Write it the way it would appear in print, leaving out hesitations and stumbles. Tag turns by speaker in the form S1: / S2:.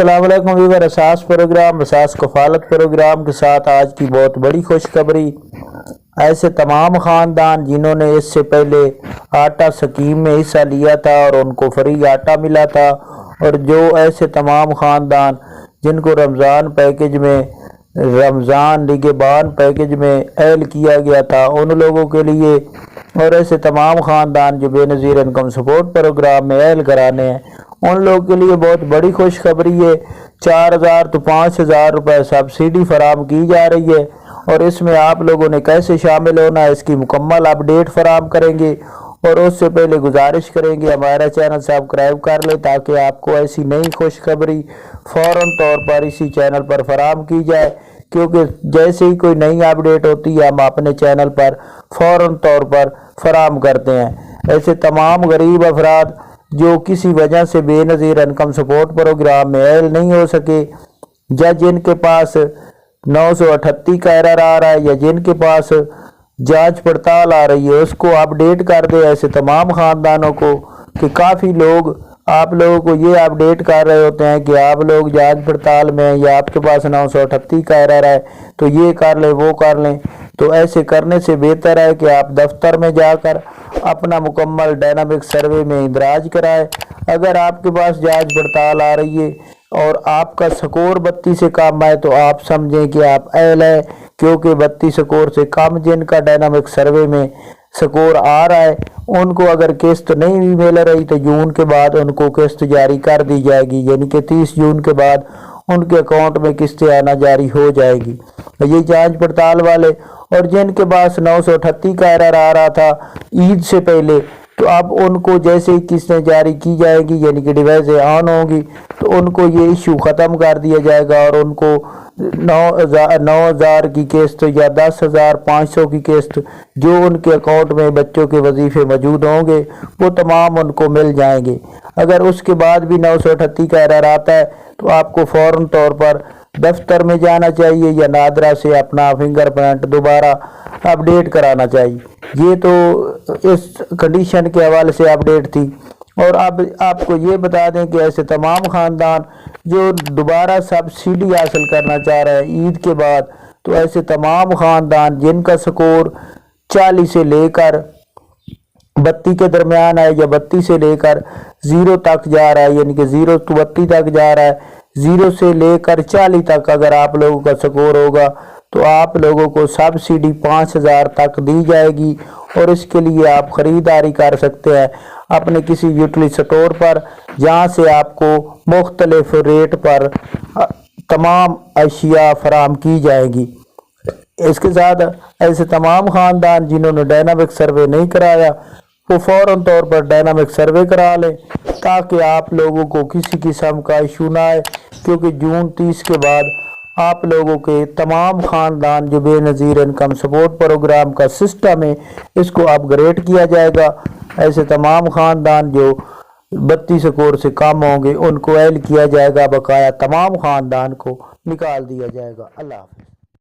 S1: अस्सलाम वालेकुम viewer. असास programme असास कफालत programme के साथ आज की बहुत बड़ी खुशखबरी। ऐसे तमाम ख़ानदान जिन्होंने इससे पहले आटा स्कीम में हिस्सा लिया था और उनको फ्री आटा मिला था, और जो ऐसे तमाम ख़ानदान जिनको रमज़ान निगहबान पैकेज में ऐड किया गया था, उन लोगों के लिए, और ऐसे तमाम ख़ानदान जो बेनज़ीर इनकम सपोर्ट प्रोग्राम में ऐड कराने हैं, उन लोगों के लिए बहुत बड़ी खुशखबरी है। 4,000 तो 5,000 रुपये सब्सिडी फराम की जा रही है, और इसमें आप लोगों ने कैसे शामिल होना है इसकी मुकम्मल अपडेट फराम करेंगे। और उससे पहले गुजारिश करेंगे हमारा चैनल सब्सक्राइब कर ले ताकि आपको ऐसी नई खुशखबरी फ़ौरन तौर पर इसी चैनल पर फराम की जाए, क्योंकि जैसे ही कोई नई अपडेट होती है हम अपने चैनल पर फ़ौरन तौर पर फराम करते हैं। ऐसे तमाम गरीब अफराद जो किसी वजह से बेनज़ीर इनकम सपोर्ट प्रोग्राम में ऐड नहीं हो सके, या जिनके पास 938 का एरर आ रहा है, या जिनके पास जांच पड़ताल आ रही है, उसको अपडेट कर दे ऐसे तमाम ख़ानदानों को। कि काफ़ी लोग आप लोगों को ये अपडेट कर रहे होते हैं कि आप लोग जांच पड़ताल में, या आपके पास 938 का एरर है तो ये कर लें वो कर लें। तो ऐसे करने से बेहतर है कि आप दफ्तर में जाकर अपना मुकम्मल डायनामिक सर्वे में इंदराज कराएं। अगर आपके पास जांच पड़ताल आ रही है और आपका स्कोर 32 से कम है तो आप समझें कि आप एल है, क्योंकि 32 स्कोर से कम जिनका डायनामिक सर्वे में स्कोर आ रहा है, उनको अगर किस्त नहीं भी मिल रही तो जून के बाद उनको किस्त जारी कर दी जाएगी, यानी कि 30 जून के बाद उनके अकाउंट में किस्तें आना जारी हो जाएगी। ये जांच पड़ताल वाले, और जिनके पास 938 का एरर आ रहा था ईद से पहले, तो अब उनको जैसे ही किस्तें जारी की जाएगी, यानी कि डिवाइसें ऑन होंगी, तो उनको ये इशू ख़त्म कर दिया जाएगा और उनको 9,000 की किस्त या 10,500 की किस्त जो उनके अकाउंट में बच्चों के वजीफे मौजूद होंगे वो तमाम उनको मिल जाएंगे। अगर उसके बाद भी 938 का एरर आता है तो आपको फ़ौरन तौर पर दफ्तर में जाना चाहिए या नादरा से अपना फिंगरप्रिंट दोबारा अपडेट कराना चाहिए। ये तो इस कंडीशन के हवाले से अपडेट थी। और अब आपको ये बता दें कि ऐसे तमाम ख़ानदान जो दोबारा सब्सिडी हासिल करना चाह रहे हैं ईद के बाद, तो ऐसे तमाम ख़ानदान जिनका स्कोर 40 से लेकर 32 के दरमियान है, या 32 से लेकर 0 तक जा रहा है, यानी कि 0 to 32 तक जा रहा है, 0 से लेकर 40 तक अगर आप लोगों का स्कोर होगा तो आप लोगों को सब्सिडी 5,000 तक दी जाएगी। और इसके लिए आप ख़रीदारी कर सकते हैं अपने किसी यूटिलिटी स्टोर पर, जहां से आपको मुख्तलिफ रेट पर तमाम अशिया फराम की जाएगी। इसके साथ ऐसे तमाम ख़ानदान जिन्होंने डायनामिक सर्वे नहीं कराया वो फ़ौरन तौर पर डायनामिक सर्वे करा लें, ताकि आप लोगों को किसी किस्म का इशू ना आए, क्योंकि जून 30 के बाद आप लोगों के तमाम ख़ानदान जो बेनज़ीर इनकम सपोर्ट प्रोग्राम का सिस्टम है इसको अपग्रेड किया जाएगा। ऐसे तमाम ख़ानदान जो 32 स्कोर से कम होंगे उनको ऐड किया जाएगा, बकाया तमाम ख़ानदान को निकाल दिया जाएगा। अल्लाह हाफ़िज़।